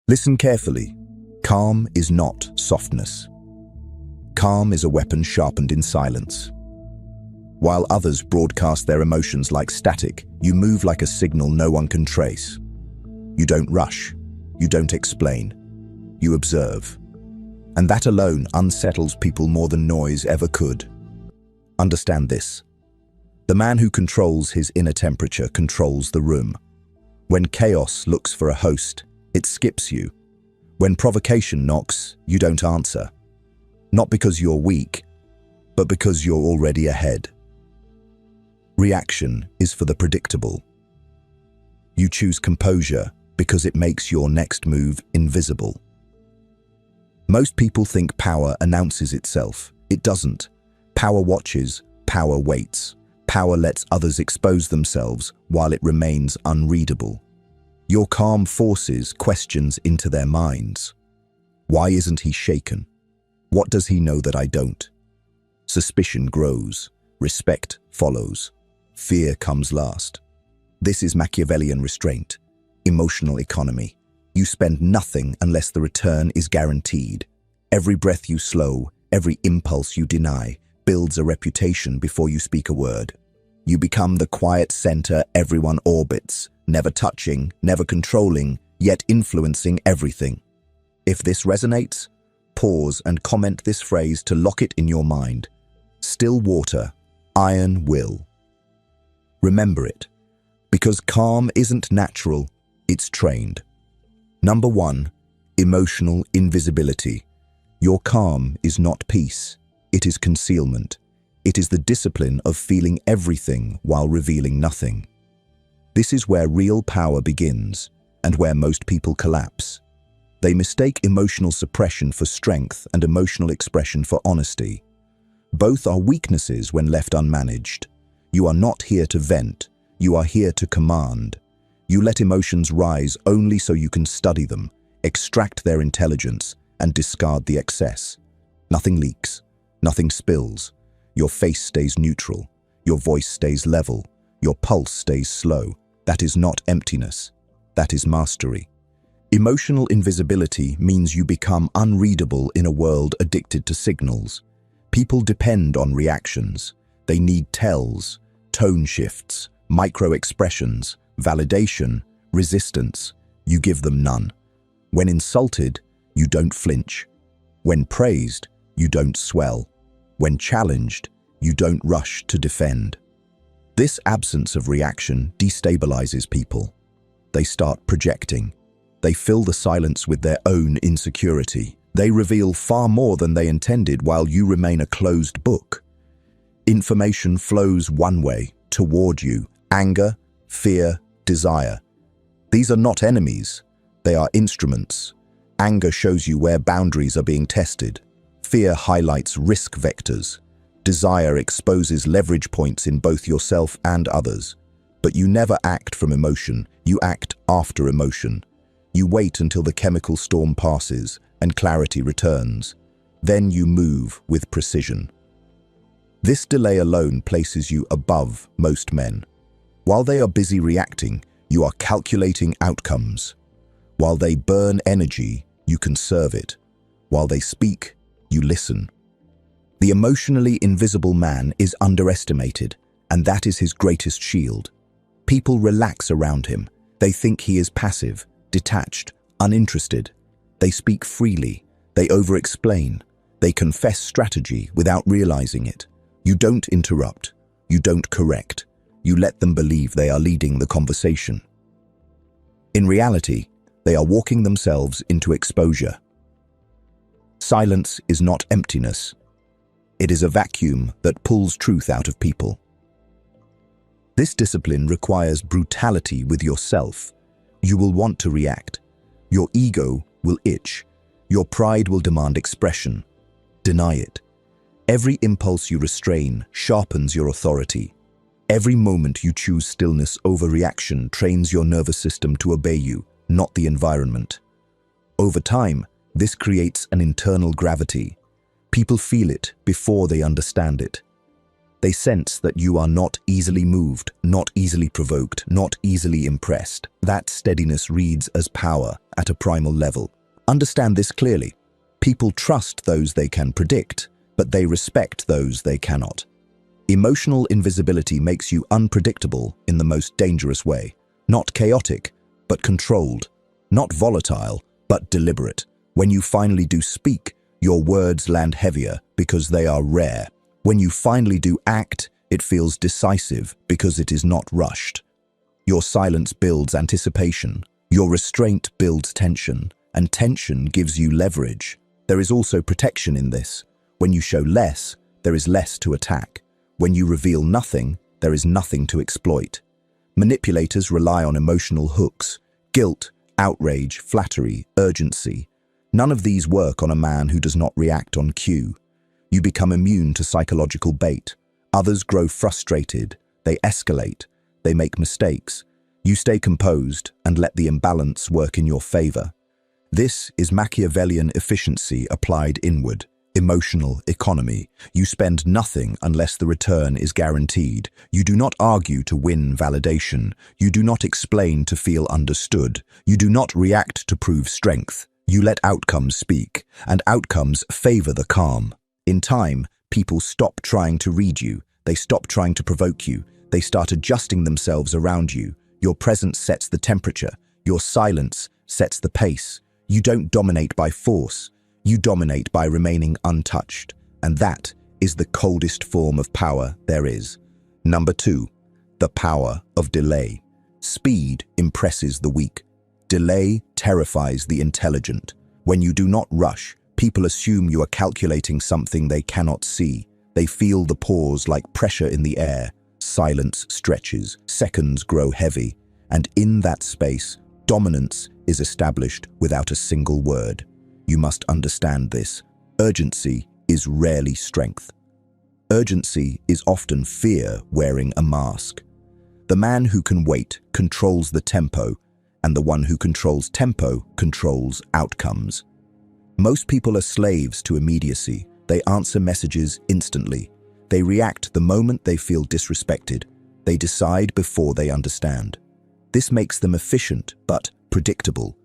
Listen carefully. Calm is not softness. Calm is a weapon sharpened in silence. While others broadcast their emotions like static, you move like a signal no one can trace. You don't rush. You don't explain. You observe. And that alone unsettles people more than noise ever could. Understand this. The man who controls his inner temperature controls the room. When chaos looks for a host, it skips you. When provocation knocks, you don't answer. Not because you're weak, but because you're already ahead. Reaction is for the predictable. You choose composure because it makes your next move invisible. Most people think power announces itself. It doesn't. Power watches, power waits. Power lets others expose themselves while it remains unreadable. Your calm forces questions into their minds. Why isn't he shaken? What does he know that I don't? Suspicion grows. Respect follows. Fear comes last. This is Machiavellian restraint, emotional economy. You spend nothing unless the return is guaranteed. Every breath you slow, every impulse you deny, builds a reputation before you speak a word. You become the quiet center everyone orbits, never touching, never controlling, yet influencing everything. If this resonates, pause and comment this phrase to lock it in your mind. Still water, iron will. Remember it, because calm isn't natural, it's trained. Number 1, emotional invisibility. Your calm is not peace, it is concealment. It is the discipline of feeling everything while revealing nothing. This is where real power begins, and where most people collapse. They mistake emotional suppression for strength and emotional expression for honesty. Both are weaknesses when left unmanaged. You are not here to vent, you are here to command. You let emotions rise only so you can study them, extract their intelligence, and discard the excess. Nothing leaks, nothing spills. Your face stays neutral, your voice stays level, your pulse stays slow. That is not emptiness, that is mastery. Emotional invisibility means you become unreadable in a world addicted to signals. People depend on reactions. They need tells, tone shifts, micro-expressions, validation, resistance. You give them none. When insulted, you don't flinch. When praised, you don't swell. When challenged, you don't rush to defend. This absence of reaction destabilizes people. They start projecting. They fill the silence with their own insecurity. They reveal far more than they intended while you remain a closed book. Information flows one way, toward you. Anger, fear, desire. These are not enemies. They are instruments. Anger shows you where boundaries are being tested. Fear highlights risk vectors. Desire exposes leverage points in both yourself and others. But you never act from emotion. You act after emotion. You wait until the chemical storm passes and clarity returns. Then you move with precision. This delay alone places you above most men. While they are busy reacting, you are calculating outcomes. While they burn energy, you conserve it. While they speak, you listen. The emotionally invisible man is underestimated, and that is his greatest shield. People relax around him. They think he is passive, detached, uninterested. They speak freely. They over-explain. They confess strategy without realizing it. You don't interrupt. You don't correct. You let them believe they are leading the conversation. In reality, they are walking themselves into exposure. Silence is not emptiness. It is a vacuum that pulls truth out of people. This discipline requires brutality with yourself. You will want to react. Your ego will itch. Your pride will demand expression. Deny it. Every impulse you restrain sharpens your authority. Every moment you choose stillness over reaction trains your nervous system to obey you, not the environment. Over time, this creates an internal gravity. People feel it before they understand it. They sense that you are not easily moved, not easily provoked, not easily impressed. That steadiness reads as power at a primal level. Understand this clearly. People trust those they can predict, but they respect those they cannot. Emotional invisibility makes you unpredictable in the most dangerous way. Not chaotic, but controlled. Not volatile, but deliberate. When you finally do speak, your words land heavier because they are rare. When you finally do act, it feels decisive because it is not rushed. Your silence builds anticipation. Your restraint builds tension, and tension gives you leverage. There is also protection in this. When you show less, there is less to attack. When you reveal nothing, there is nothing to exploit. Manipulators rely on emotional hooks: guilt, outrage, flattery, urgency. None of these work on a man who does not react on cue. You become immune to psychological bait. Others grow frustrated. They escalate. They make mistakes. You stay composed and let the imbalance work in your favor. This is Machiavellian efficiency applied inward. Emotional economy. You spend nothing unless the return is guaranteed. You do not argue to win validation. You do not explain to feel understood. You do not react to prove strength. You let outcomes speak, and outcomes favor the calm. In time, people stop trying to read you. They stop trying to provoke you. They start adjusting themselves around you. Your presence sets the temperature. Your silence sets the pace. You don't dominate by force. You dominate by remaining untouched, and that is the coldest form of power there is. Number 2, the power of delay. Speed impresses the weak. Delay terrifies the intelligent. When you do not rush, people assume you are calculating something they cannot see. They feel the pause like pressure in the air. Silence stretches, seconds grow heavy, and in that space, dominance is established without a single word. You must understand this. Urgency is rarely strength. Urgency is often fear wearing a mask. The man who can wait controls the tempo, and the one who controls tempo controls outcomes. Most people are slaves to immediacy. They answer messages instantly. They react the moment they feel disrespected. They decide before they understand. This makes them efficient but predictable.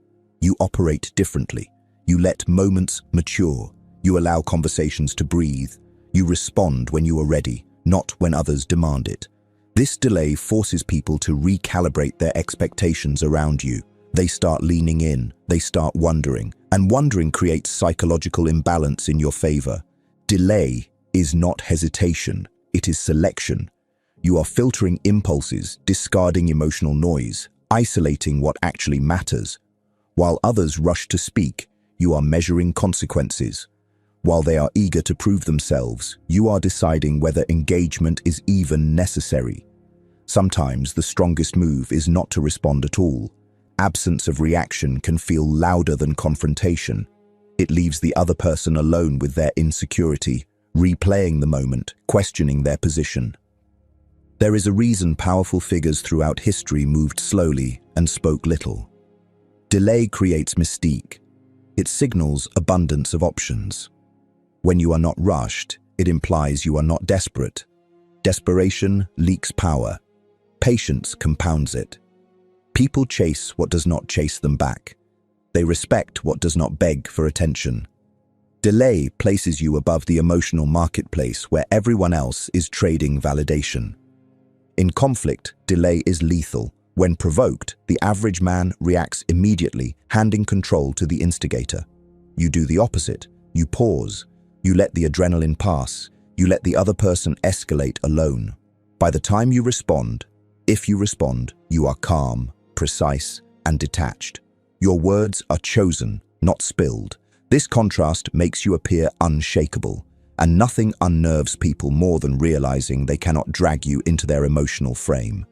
You operate differently. You let moments mature. You allow conversations to breathe. You respond when you are ready, not when others demand it. This delay forces people to recalibrate their expectations around you. They start leaning in, they start wondering, and wondering creates psychological imbalance in your favor. Delay is not hesitation, it is selection. You are filtering impulses, discarding emotional noise, isolating what actually matters. While others rush to speak, you are measuring consequences. While they are eager to prove themselves, you are deciding whether engagement is even necessary. Sometimes the strongest move is not to respond at all. Absence of reaction can feel louder than confrontation. It leaves the other person alone with their insecurity, replaying the moment, questioning their position. There is a reason powerful figures throughout history moved slowly and spoke little. Delay creates mystique. It signals abundance of options. When you are not rushed, it implies you are not desperate. Desperation leaks power. Patience compounds it. People chase what does not chase them back. They respect what does not beg for attention. Delay places you above the emotional marketplace where everyone else is trading validation. In conflict, delay is lethal. When provoked, the average man reacts immediately, handing control to the instigator. You do the opposite. You pause. You let the adrenaline pass. You let the other person escalate alone. By the time you respond, if you respond, you are calm, precise, and detached. Your words are chosen, not spilled. This contrast makes you appear unshakable, and nothing unnerves people more than realizing they cannot drag you into their emotional frame.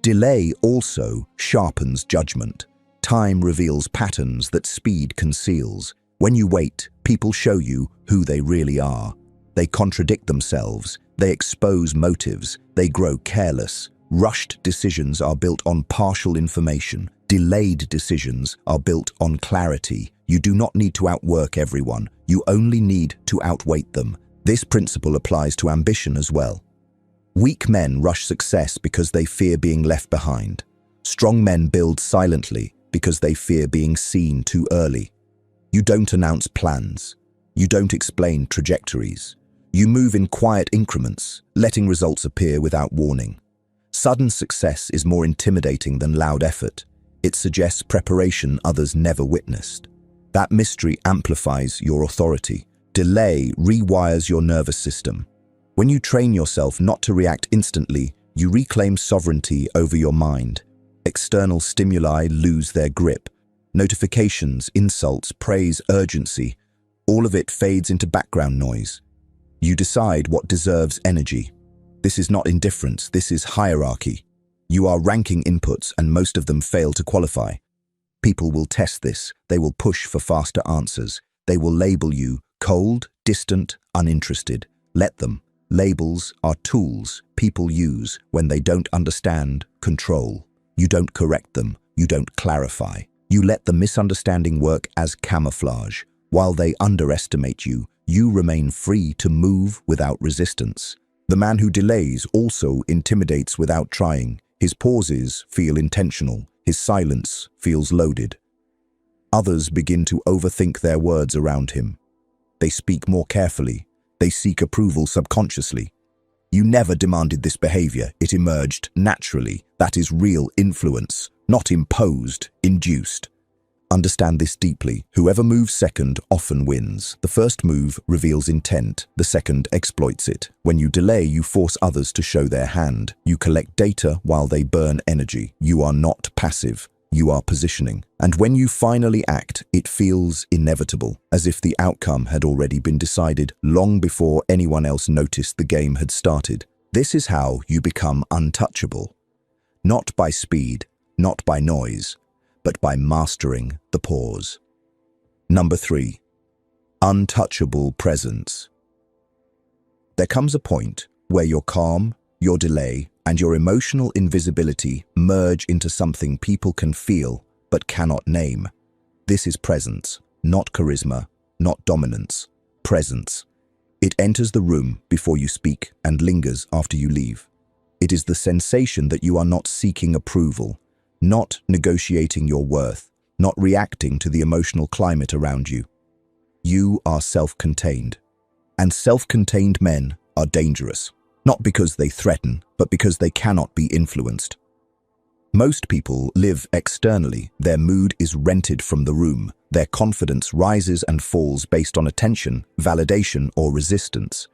Delay also sharpens judgment. Time reveals patterns that speed conceals. When you wait, people show you who they really are. They contradict themselves. They expose motives. They grow careless. Rushed decisions are built on partial information. Delayed decisions are built on clarity. You do not need to outwork everyone. You only need to outweight them. This principle applies to ambition as well. Weak men rush success because they fear being left behind. Strong men build silently because they fear being seen too early. You don't announce plans. You don't explain trajectories. You move in quiet increments, letting results appear without warning. Sudden success is more intimidating than loud effort. It suggests preparation others never witnessed. That mystery amplifies your authority. Delay rewires your nervous system. When you train yourself not to react instantly, you reclaim sovereignty over your mind. External stimuli lose their grip. Notifications, insults, praise, urgency, all of it fades into background noise. You decide what deserves energy. This is not indifference, this is hierarchy. You are ranking inputs and most of them fail to qualify. People will test this. They will push for faster answers. They will label you cold, distant, uninterested. Let them. Labels are tools people use when they don't understand control. You don't correct them. You don't clarify. You let the misunderstanding work as camouflage. While they underestimate you, you remain free to move without resistance. The man who delays also intimidates without trying. His pauses feel intentional. His silence feels loaded. Others begin to overthink their words around him. They speak more carefully. They seek approval subconsciously. You never demanded this behavior. It emerged naturally. That is real influence, not imposed, induced. Understand this deeply. Whoever moves second often wins. The first move reveals intent. The second exploits it. When you delay, you force others to show their hand. You collect data while they burn energy. You are not passive. You are positioning. And when you finally act, it feels inevitable, as if the outcome had already been decided long before anyone else noticed the game had started. This is how you become untouchable. Not by speed, not by noise, but by mastering the pause. Number 3. Untouchable presence. There comes a point where your calm, your delay, and your emotional invisibility merge into something people can feel but cannot name. This is presence, not charisma, not dominance. Presence. It enters the room before you speak and lingers after you leave. It is the sensation that you are not seeking approval, not negotiating your worth, not reacting to the emotional climate around you. You are self-contained. And self-contained men are dangerous. Not because they threaten, but because they cannot be influenced. Most people live externally. Their mood is rented from the room. Their confidence rises and falls based on attention, validation, or resistance.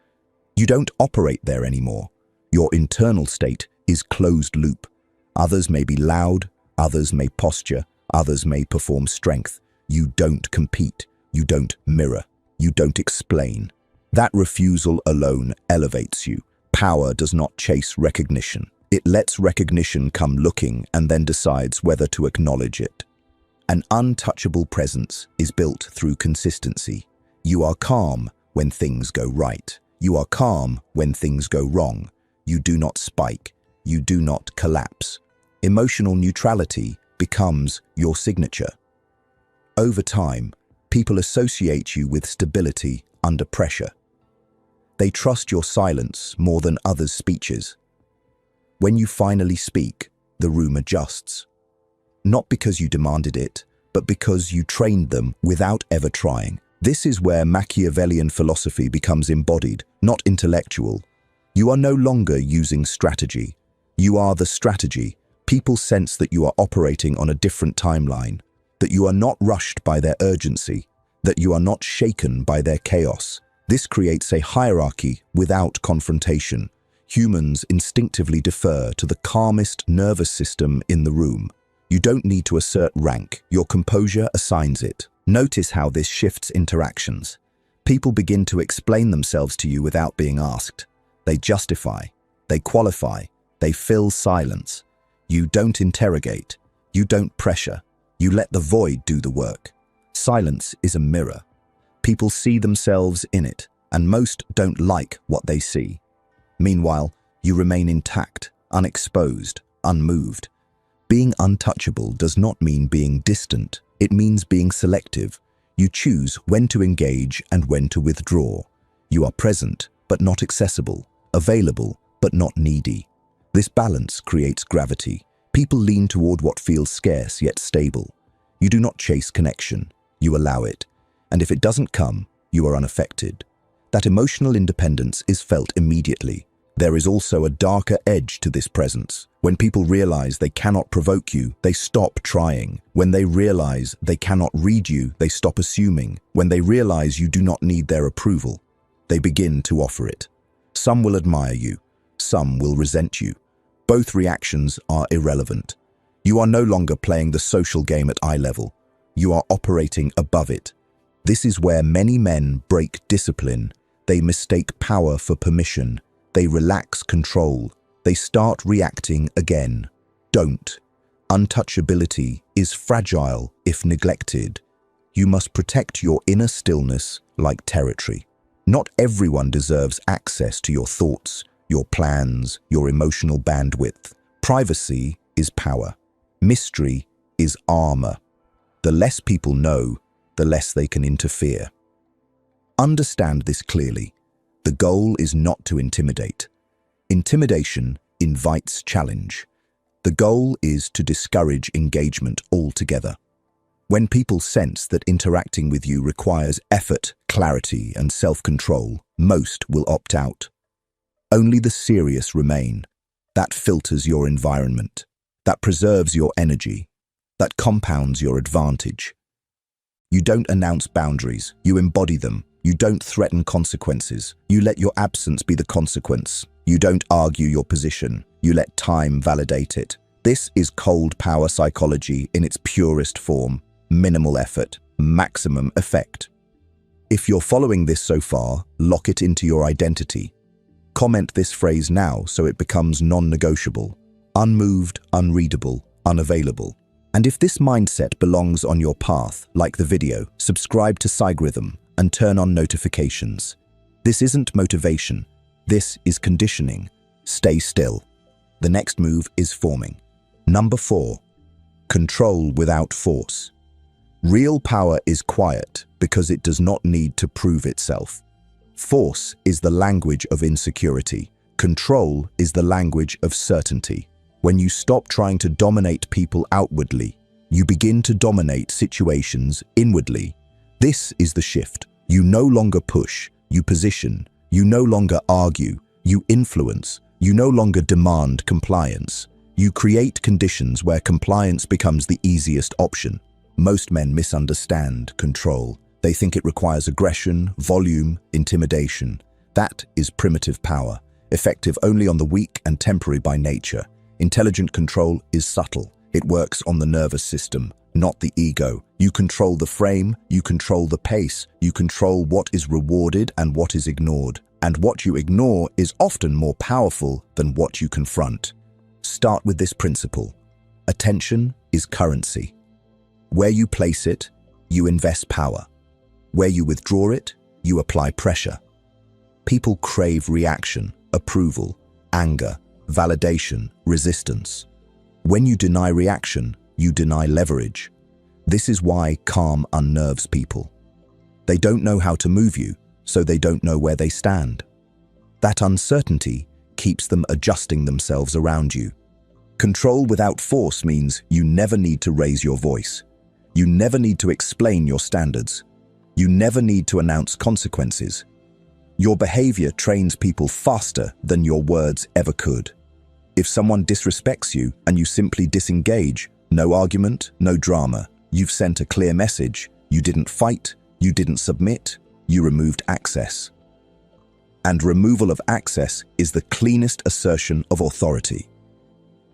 You don't operate there anymore. Your internal state is closed loop. Others may be loud, others may posture, others may perform strength. You don't compete. You don't mirror. You don't explain. That refusal alone elevates you. Power does not chase recognition. It lets recognition come looking and then decides whether to acknowledge it. An untouchable presence is built through consistency. You are calm when things go right. You are calm when things go wrong. You do not spike. You do not collapse. Emotional neutrality becomes your signature. Over time, people associate you with stability under pressure. They trust your silence more than others' speeches. When you finally speak, the room adjusts. Not because you demanded it, but because you trained them without ever trying. This is where Machiavellian philosophy becomes embodied, not intellectual. You are no longer using strategy. You are the strategy. People sense that you are operating on a different timeline, that you are not rushed by their urgency, that you are not shaken by their chaos. This creates a hierarchy without confrontation. Humans instinctively defer to the calmest nervous system in the room. You don't need to assert rank. Your composure assigns it. Notice how this shifts interactions. People begin to explain themselves to you without being asked. They justify. They qualify. They fill silence. You don't interrogate. You don't pressure. You let the void do the work. Silence is a mirror. People see themselves in it, and most don't like what they see. Meanwhile, you remain intact, unexposed, unmoved. Being untouchable does not mean being distant. It means being selective. You choose when to engage and when to withdraw. You are present, but not accessible, available, but but not needy. This balance creates gravity. People lean toward what feels scarce yet stable. You do not chase connection, you allow it. And if it doesn't come, you are unaffected. That emotional independence is felt immediately. There is also a darker edge to this presence. When people realize they cannot provoke you, they stop trying. When they realize they cannot read you, they stop assuming. When they realize you do not need their approval, they begin to offer it. Some will admire you, some will resent you. Both reactions are irrelevant. You are no longer playing the social game at eye level. You are operating above it. This is where many men break discipline. They mistake power for permission. They relax control. They start reacting again. Don't. Untouchability is fragile if neglected. You must protect your inner stillness like territory. Not everyone deserves access to your thoughts, your plans, your emotional bandwidth. Privacy is power. Mystery is armor. The less people know, the less they can interfere. Understand this clearly. The goal is not to intimidate. Intimidation invites challenge. The goal is to discourage engagement altogether. When people sense that interacting with you requires effort, clarity, and self-control, most will opt out. Only the serious remain. That filters your environment. That preserves your energy. That compounds your advantage. You don't announce boundaries, you embody them. You don't threaten consequences. You let your absence be the consequence. You don't argue your position. You let time validate it. This is cold power psychology in its purest form. Minimal effort, maximum effect. If you're following this so far, lock it into your identity. Comment this phrase now so it becomes non-negotiable. Unmoved, unreadable, unavailable. And if this mindset belongs on your path, like the video, subscribe to Psygrythm and turn on notifications. This isn't motivation. This is conditioning. Stay still. The next move is forming. Number 4. Control without force. Real power is quiet because it does not need to prove itself. Force is the language of insecurity. Control is the language of certainty. When you stop trying to dominate people outwardly, you begin to dominate situations inwardly. This is the shift. You no longer push, you position. You no longer argue, you influence. You no longer demand compliance. You create conditions where compliance becomes the easiest option. Most men misunderstand control. They think it requires aggression, volume, intimidation. That is primitive power, effective only on the weak and temporary by nature. Intelligent control is subtle. It works on the nervous system, not the ego. You control the frame, you control the pace, you control what is rewarded and what is ignored. And what you ignore is often more powerful than what you confront. Start with this principle. Attention is currency. Where you place it, you invest power. Where you withdraw it, you apply pressure. People crave reaction, approval, anger, validation, resistance. When you deny reaction, you deny leverage. This is why calm unnerves people. They don't know how to move you, so they don't know where they stand. That uncertainty keeps them adjusting themselves around you. Control without force means you never need to raise your voice. You never need to explain your standards. You never need to announce consequences. Your behavior trains people faster than your words ever could. If someone disrespects you and you simply disengage, no argument, no drama. You've sent a clear message. You didn't fight, you didn't submit, you removed access. And removal of access is the cleanest assertion of authority.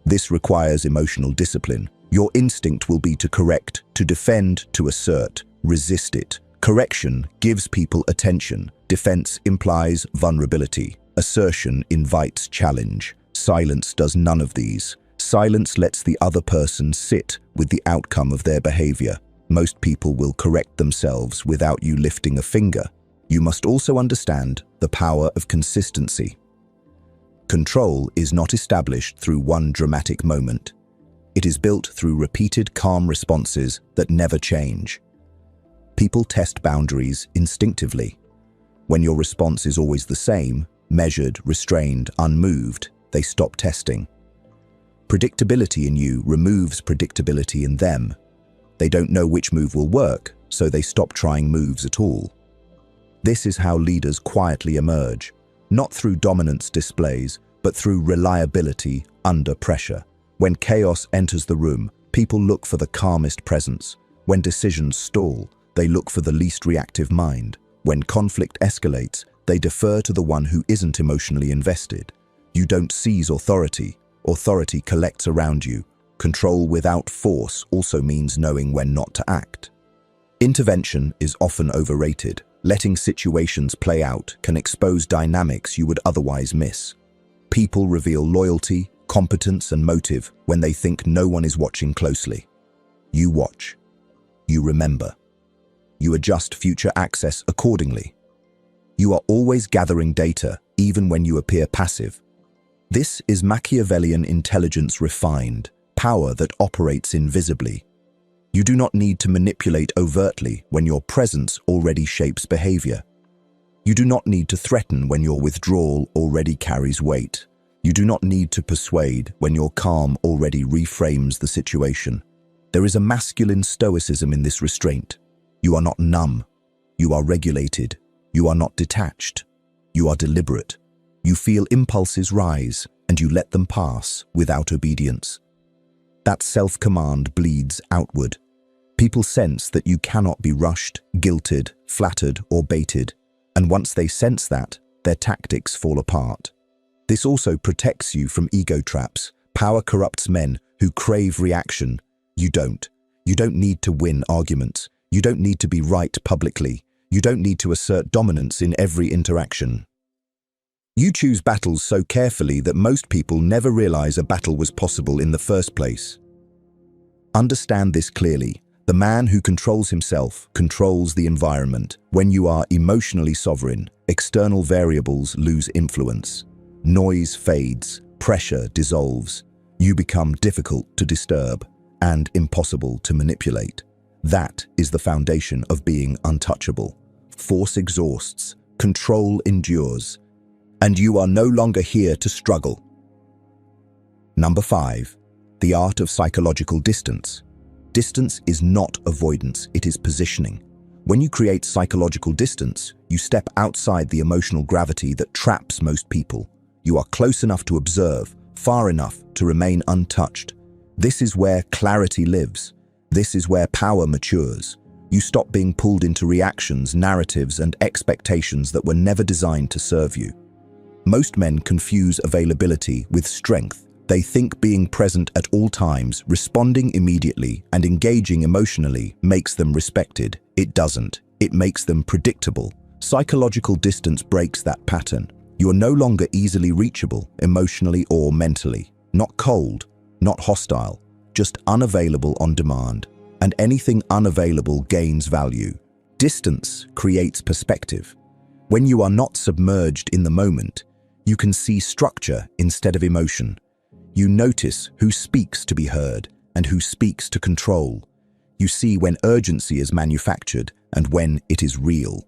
This requires emotional discipline. Your instinct will be to correct, to defend, to assert, resist it. Correction gives people attention. Defense implies vulnerability. Assertion invites challenge. Silence does none of these. Silence lets the other person sit with the outcome of their behavior. Most people will correct themselves without you lifting a finger. You must also understand the power of consistency. Control is not established through one dramatic moment. It is built through repeated calm responses that never change. People test boundaries instinctively. When your response is always the same, Measured, restrained, unmoved, they stop testing. Predictability in you removes predictability in them. They don't know which move will work, so they stop trying moves at all. This is how leaders quietly emerge, not through dominance displays, but through reliability under pressure. When chaos enters the room, people look for the calmest presence. When decisions stall, they look for the least reactive mind. When conflict escalates, they defer to the one who isn't emotionally invested. You don't seize authority. Authority collects around you. Control without force also means knowing when not to act. Intervention is often overrated. Letting situations play out can expose dynamics you would otherwise miss. People reveal loyalty, competence, and motive when they think no one is watching closely. You watch. You remember. You adjust future access accordingly. You are always gathering data, even when you appear passive. This is Machiavellian intelligence refined, power that operates invisibly. You do not need to manipulate overtly when your presence already shapes behavior. You do not need to threaten when your withdrawal already carries weight. You do not need to persuade when your calm already reframes the situation. There is a masculine stoicism in this restraint. You are not numb. You are regulated. You are not detached. You are deliberate. You feel impulses rise, and you let them pass without obedience. That self-command bleeds outward. People sense that you cannot be rushed, guilted, flattered, or baited, and once they sense that, their tactics fall apart. This also protects you from ego traps. Power corrupts men who crave reaction. You don't. You don't need to win arguments. You don't need to be right publicly. You don't need to assert dominance in every interaction. You choose battles so carefully that most people never realize a battle was possible in the first place. Understand this clearly. The man who controls himself controls the environment. When you are emotionally sovereign, external variables lose influence. Noise fades, pressure dissolves. You become difficult to disturb and impossible to manipulate. That is the foundation of being untouchable. Force exhausts, control endures, and you are no longer here to struggle. Number 5. The art of psychological distance. Distance is not avoidance, it is positioning. When you create psychological distance, you step outside the emotional gravity that traps most people. You are close enough to observe, far enough to remain untouched. This is where clarity lives. This is where power matures. You stop being pulled into reactions, narratives, and expectations that were never designed to serve you. Most men confuse availability with strength. They think being present at all times, responding immediately, and engaging emotionally makes them respected. It doesn't. It makes them predictable. Psychological distance breaks that pattern. You are no longer easily reachable, emotionally or mentally. Not cold, not hostile, just unavailable on demand. And anything unavailable gains value. Distance creates perspective. When you are not submerged in the moment, you can see structure instead of emotion. You notice who speaks to be heard and who speaks to control. You see when urgency is manufactured and when it is real.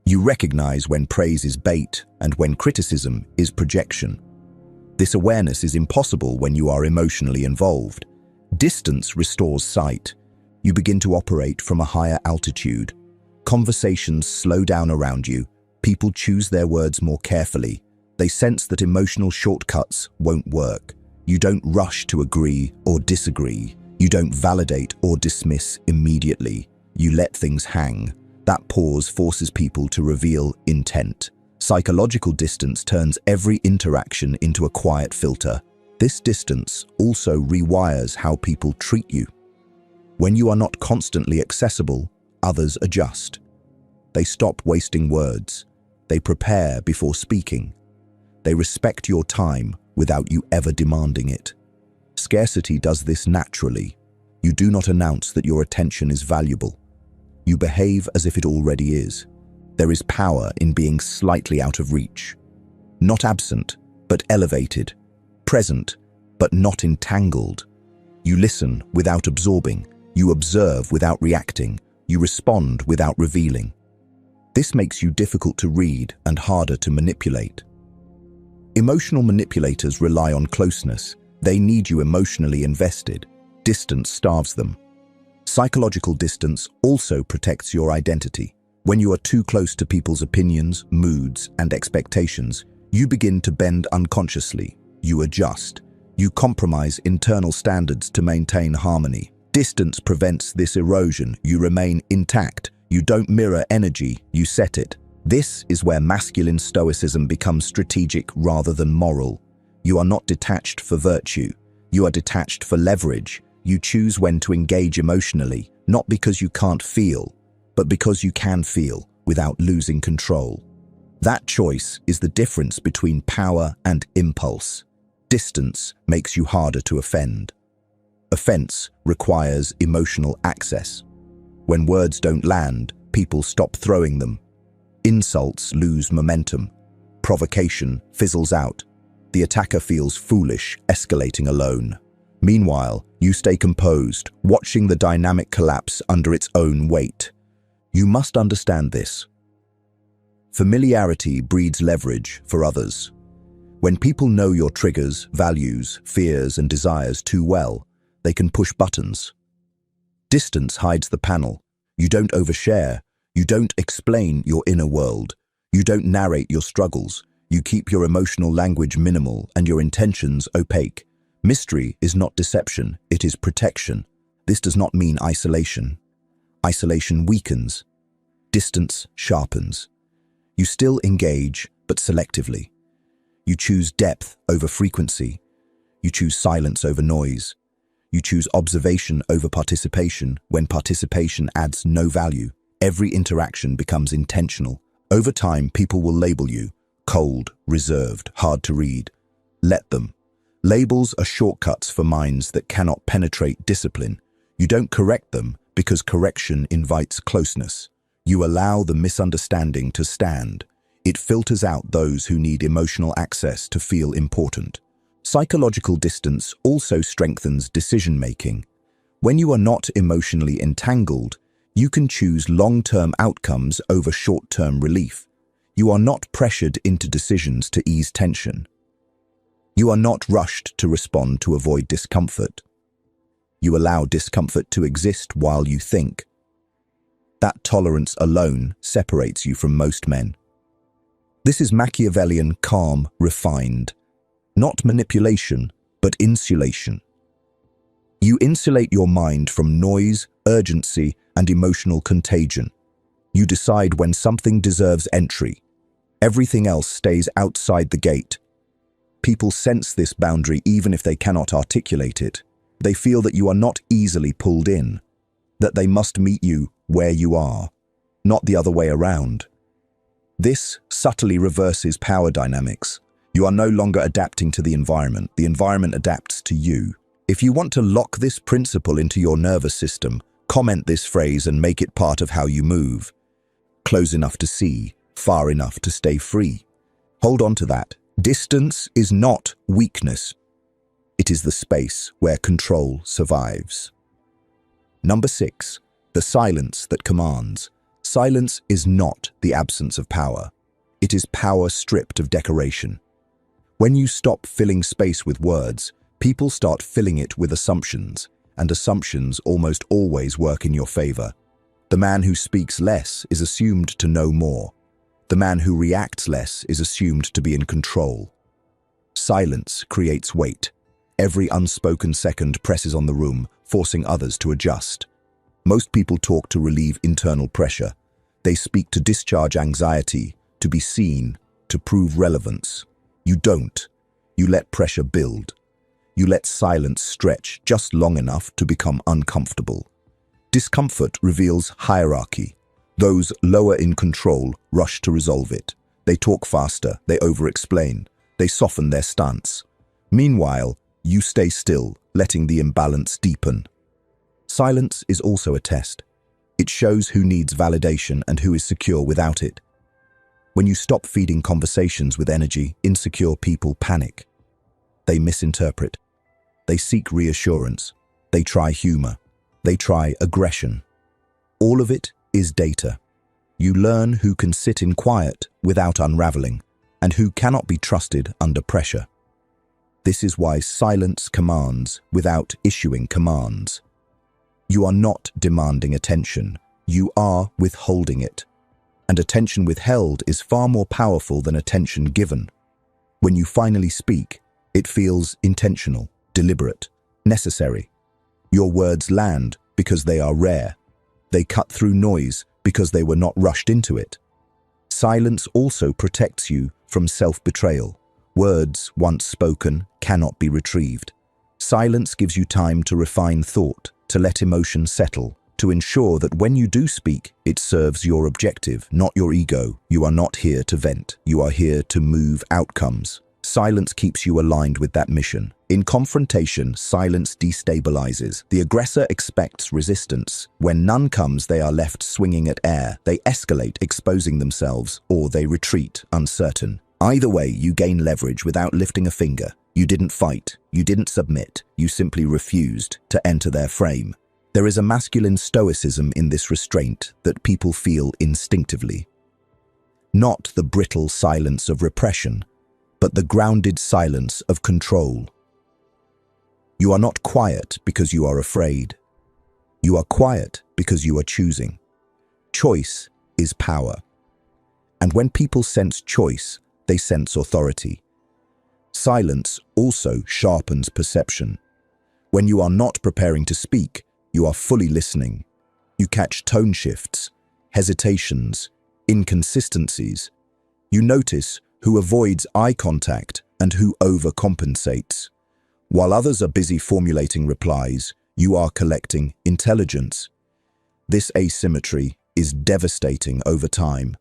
You recognize when praise is bait and when criticism is projection. This awareness is impossible when you are emotionally involved. Distance restores sight. You begin to operate from a higher altitude. Conversations slow down around you. People choose their words more carefully. They sense that emotional shortcuts won't work. You don't rush to agree or disagree. You don't validate or dismiss immediately. You let things hang. That pause forces people to reveal intent. Psychological distance turns every interaction into a quiet filter. This distance also rewires how people treat you. When you are not constantly accessible, others adjust. They stop wasting words. They prepare before speaking. They respect your time without you ever demanding it. Scarcity does this naturally. You do not announce that your attention is valuable. You behave as if it already is. There is power in being slightly out of reach. Not absent, but elevated. Present, but not entangled. You listen without absorbing. You observe without reacting. You respond without revealing. This makes you difficult to read and harder to manipulate. Emotional manipulators rely on closeness. They need you emotionally invested. Distance starves them. Psychological distance also protects your identity. When you are too close to people's opinions, moods, and expectations, you begin to bend unconsciously. You adjust. You compromise internal standards to maintain harmony. Distance prevents this erosion. You remain intact. You don't mirror energy, you set it. This is where masculine stoicism becomes strategic rather than moral. You are not detached for virtue. You are detached for leverage. You choose when to engage emotionally, not because you can't feel, but because you can feel without losing control. That choice is the difference between power and impulse. Distance makes you harder to offend. Offense requires emotional access. When words don't land, people stop throwing them. Insults lose momentum. Provocation fizzles out. The attacker feels foolish, escalating alone. Meanwhile, you stay composed, watching the dynamic collapse under its own weight. You must understand this. Familiarity breeds leverage for others. When people know your triggers, values, fears, and desires too well, they can push buttons. Distance hides the panel. You don't overshare. You don't explain your inner world. You don't narrate your struggles. You keep your emotional language minimal and your intentions opaque. Mystery is not deception, it is protection. This does not mean isolation. Isolation weakens. Distance sharpens. You still engage, but selectively. You choose depth over frequency. You choose silence over noise. You choose observation over participation when participation adds no value. Every interaction becomes intentional. Over time, people will label you cold, reserved, hard to read. Let them. Labels are shortcuts for minds that cannot penetrate discipline. You don't correct them because correction invites closeness. You allow the misunderstanding to stand. It filters out those who need emotional access to feel important. Psychological distance also strengthens decision-making. When you are not emotionally entangled, you can choose long-term outcomes over short-term relief. You are not pressured into decisions to ease tension. You are not rushed to respond to avoid discomfort. You allow discomfort to exist while you think. That tolerance alone separates you from most men. This is Machiavellian calm, refined. Not manipulation, but insulation. You insulate your mind from noise, urgency, and emotional contagion. You decide when something deserves entry. Everything else stays outside the gate. People sense this boundary even if they cannot articulate it. They feel that you are not easily pulled in, that they must meet you where you are, not the other way around. This subtly reverses power dynamics. You are no longer adapting to the environment adapts to you. If you want to lock this principle into your nervous system, comment this phrase and make it part of how you move. Close enough to see, far enough to stay free. Hold on to that. Distance is not weakness. It is the space where control survives. Number 6. The silence that commands. Silence is not the absence of power. It is power stripped of decoration. When you stop filling space with words, people start filling it with assumptions, and assumptions almost always work in your favor. The man who speaks less is assumed to know more. The man who reacts less is assumed to be in control. Silence creates weight. Every unspoken second presses on the room, forcing others to adjust. Most people talk to relieve internal pressure. They speak to discharge anxiety, to be seen, to prove relevance. You don't. You let pressure build. You let silence stretch just long enough to become uncomfortable. Discomfort reveals hierarchy. Those lower in control rush to resolve it. They talk faster, they over-explain, they soften their stance. Meanwhile, you stay still, letting the imbalance deepen. Silence is also a test. It shows who needs validation and who is secure without it. When you stop feeding conversations with energy, insecure people panic. They misinterpret. They seek reassurance. They try humor. They try aggression. All of it is data. You learn who can sit in quiet without unraveling, and who cannot be trusted under pressure. This is why silence commands without issuing commands. You are not demanding attention, you are withholding it. And attention withheld is far more powerful than attention given. When you finally speak, it feels intentional, deliberate, necessary. Your words land because they are rare. They cut through noise because they were not rushed into it. Silence also protects you from self-betrayal. Words, once spoken, cannot be retrieved. Silence gives you time to refine thought, to let emotion settle, to ensure that when you do speak, it serves your objective, not your ego. You are not here to vent. You are here to move outcomes. Silence keeps you aligned with that mission. In confrontation, silence destabilizes. The aggressor expects resistance. When none comes, they are left swinging at air. They escalate, exposing themselves, or they retreat, uncertain. Either way, you gain leverage without lifting a finger. You didn't fight. You didn't submit. You simply refused to enter their frame. There is a masculine stoicism in this restraint that people feel instinctively. Not the brittle silence of repression, but the grounded silence of control. You are not quiet because you are afraid. You are quiet because you are choosing. Choice is power. And when people sense choice, they sense authority. Silence also sharpens perception. When you are not preparing to speak, you are fully listening. You catch tone shifts, hesitations, inconsistencies. You notice who avoids eye contact and who overcompensates. While others are busy formulating replies, you are collecting intelligence. This asymmetry is devastating over time.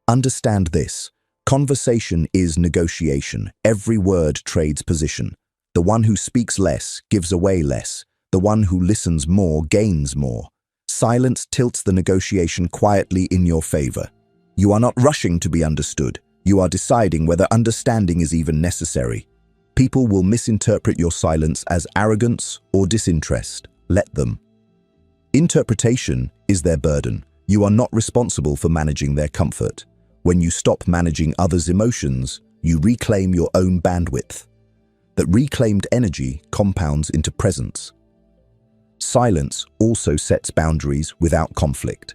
Understand this. Conversation is negotiation. Every word trades position. The one who speaks less gives away less. The one who listens more gains more. Silence tilts the negotiation quietly in your favor. You are not rushing to be understood. You are deciding whether understanding is even necessary. People will misinterpret your silence as arrogance or disinterest. Let them. Interpretation is their burden. You are not responsible for managing their comfort. When you stop managing others' emotions, you reclaim your own bandwidth. That reclaimed energy compounds into presence. Silence also sets boundaries without conflict.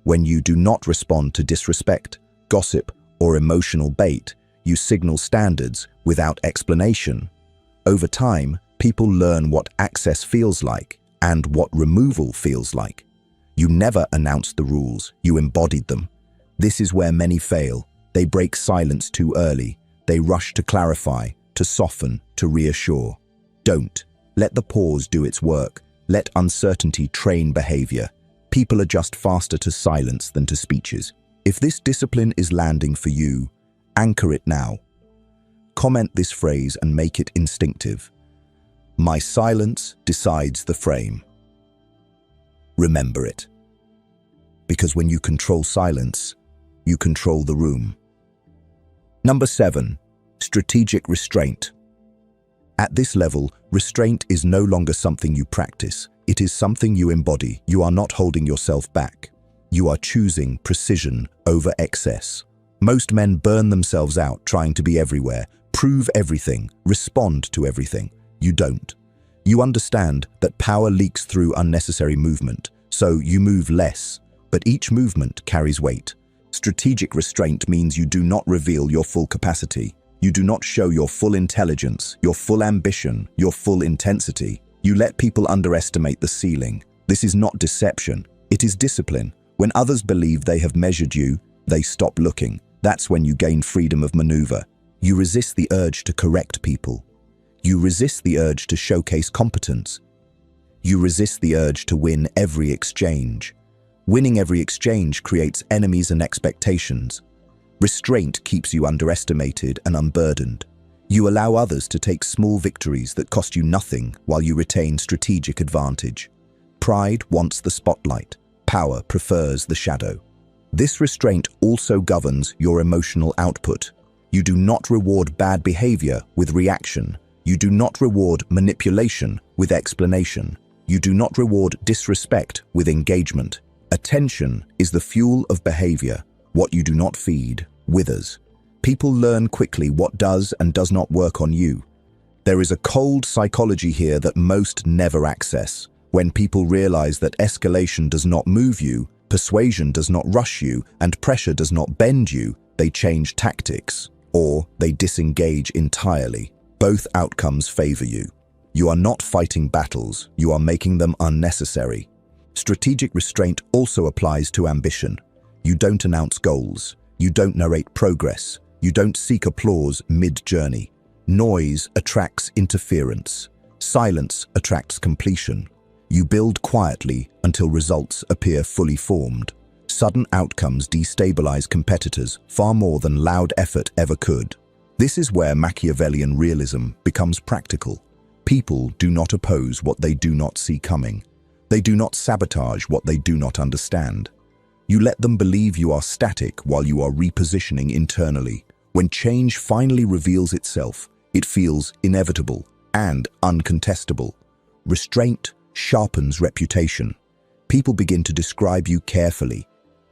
When you do not respond to disrespect, gossip, or emotional bait, you signal standards without explanation. Over time, people learn what access feels like and what removal feels like. You never announced the rules, you embodied them. This is where many fail. They break silence too early. They rush to clarify, to soften, to reassure. Don't. Let the pause do its work. Let uncertainty train behavior. People adjust faster to silence than to speeches. If this discipline is landing for you, anchor it now. Comment this phrase and make it instinctive. My silence decides the frame. Remember it. Because when you control silence, you control the room. Number 7, strategic restraint. At this level, restraint is no longer something you practice. It is something you embody. You are not holding yourself back. You are choosing precision over excess. Most men burn themselves out trying to be everywhere, prove everything, respond to everything. You don't. You understand that power leaks through unnecessary movement, so you move less, but each movement carries weight. Strategic restraint means you do not reveal your full capacity. You do not show your full intelligence, your full ambition, your full intensity. You let people underestimate the ceiling. This is not deception. It is discipline. When others believe they have measured you, they stop looking. That's when you gain freedom of maneuver. You resist the urge to correct people. You resist the urge to showcase competence. You resist the urge to win every exchange. Winning every exchange creates enemies and expectations. Restraint keeps you underestimated and unburdened. You allow others to take small victories that cost you nothing while you retain strategic advantage. Pride wants the spotlight. Power prefers the shadow. This restraint also governs your emotional output. You do not reward bad behavior with reaction. You do not reward manipulation with explanation. You do not reward disrespect with engagement. Attention is the fuel of behavior. What you do not feed withers. People learn quickly what does and does not work on you. There is a cold psychology here that most never access. When people realize that escalation does not move you, persuasion does not rush you, and pressure does not bend you, they change tactics, or they disengage entirely. Both outcomes favor you. You are not fighting battles, you are making them unnecessary. Strategic restraint also applies to ambition. You don't announce goals. You don't narrate progress. You don't seek applause mid-journey. Noise attracts interference. Silence attracts completion. You build quietly until results appear fully formed. Sudden outcomes destabilize competitors far more than loud effort ever could. This is where Machiavellian realism becomes practical. People do not oppose what they do not see coming. They do not sabotage what they do not understand. You let them believe you are static while you are repositioning internally. When change finally reveals itself, it feels inevitable and uncontestable. Restraint sharpens reputation. People begin to describe you carefully.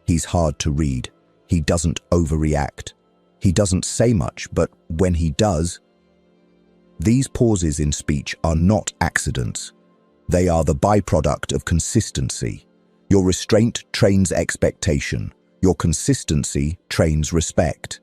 He's hard to read. He doesn't overreact. He doesn't say much, but when he does, these pauses in speech are not accidents. They are the byproduct of consistency. Your restraint trains expectation. Your consistency trains respect.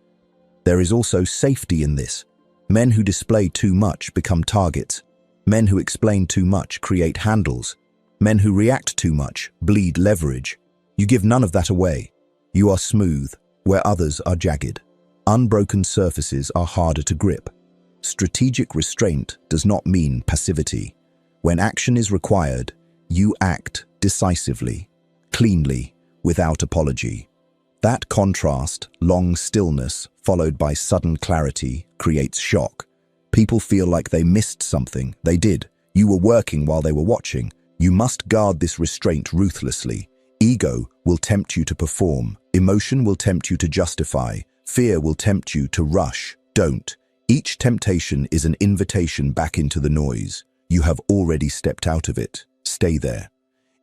There is also safety in this. Men who display too much become targets. Men who explain too much create handles. Men who react too much bleed leverage. You give none of that away. You are smooth where others are jagged. Unbroken surfaces are harder to grip. Strategic restraint does not mean passivity. When action is required, you act decisively, cleanly, without apology. That contrast, long stillness followed by sudden clarity, creates shock. People feel like they missed something. They did. You were working while they were watching. You must guard this restraint ruthlessly. Ego will tempt you to perform. Emotion will tempt you to justify. Fear will tempt you to rush. Don't. Each temptation is an invitation back into the noise. You have already stepped out of it. Stay there.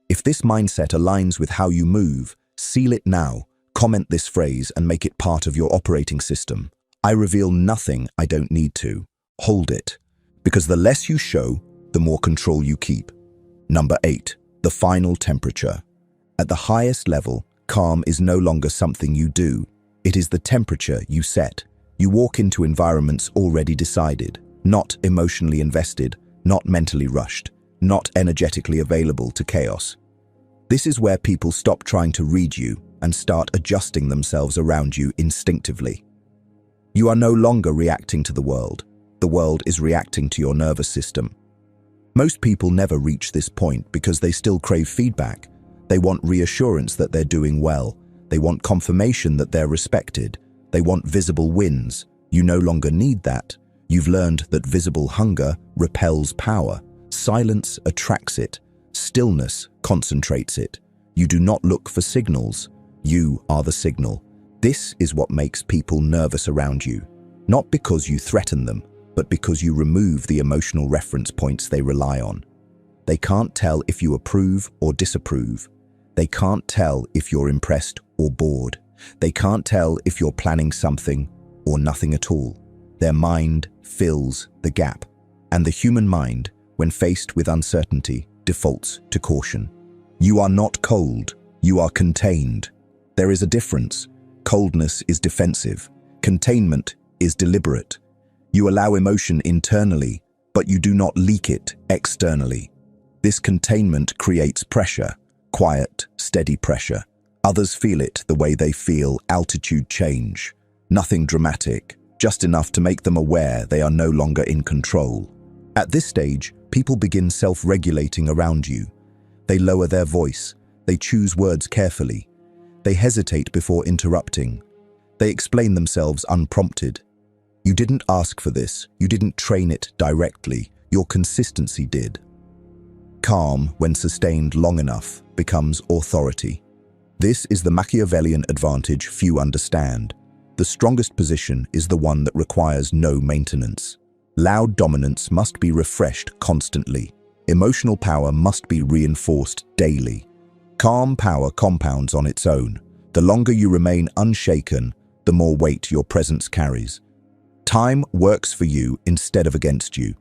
If this mindset aligns with how you move, seal it now. Comment this phrase and make it part of your operating system. I reveal nothing I don't need to. Hold it. Because the less you show, the more control you keep. Number 8. The final temperature. At the highest level, calm is no longer something you do. It is the temperature you set. You walk into environments already decided, not emotionally invested, not mentally rushed, not energetically available to chaos. This is where people stop trying to read you and start adjusting themselves around you instinctively. You are no longer reacting to the world. The world is reacting to your nervous system. Most people never reach this point because they still crave feedback. They want reassurance that they're doing well. They want confirmation that they're respected. They want visible wins. You no longer need that. You've learned that visible hunger repels power. Silence attracts it. Stillness concentrates it. You do not look for signals. You are the signal. This is what makes people nervous around you. Not because you threaten them, but because you remove the emotional reference points they rely on. They can't tell if you approve or disapprove. They can't tell if you're impressed or bored. They can't tell if you're planning something or nothing at all. Their mind fills the gap. And the human mind, when faced with uncertainty, defaults to caution. You are not cold. You are contained. There is a difference. Coldness is defensive. Containment is deliberate. You allow emotion internally, but you do not leak it externally. This containment creates pressure. Quiet, steady pressure. Others feel it the way they feel altitude change. Nothing dramatic, just enough to make them aware they are no longer in control. At this stage, people begin self-regulating around you. They lower their voice. They choose words carefully. They hesitate before interrupting. They explain themselves unprompted. You didn't ask for this. You didn't train it directly. Your consistency did. Calm, when sustained long enough, becomes authority. This is the Machiavellian advantage few understand. The strongest position is the one that requires no maintenance. Loud dominance must be refreshed constantly. Emotional power must be reinforced daily. Calm power compounds on its own. The longer you remain unshaken, the more weight your presence carries. Time works for you instead of against you.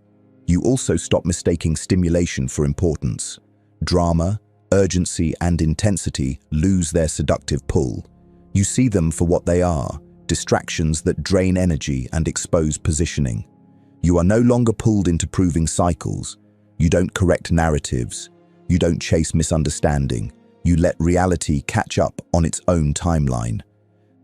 You also stop mistaking stimulation for importance. Drama, urgency, and intensity lose their seductive pull. You see them for what they are, distractions that drain energy and expose positioning. You are no longer pulled into proving cycles. You don't correct narratives. You don't chase misunderstanding. You let reality catch up on its own timeline.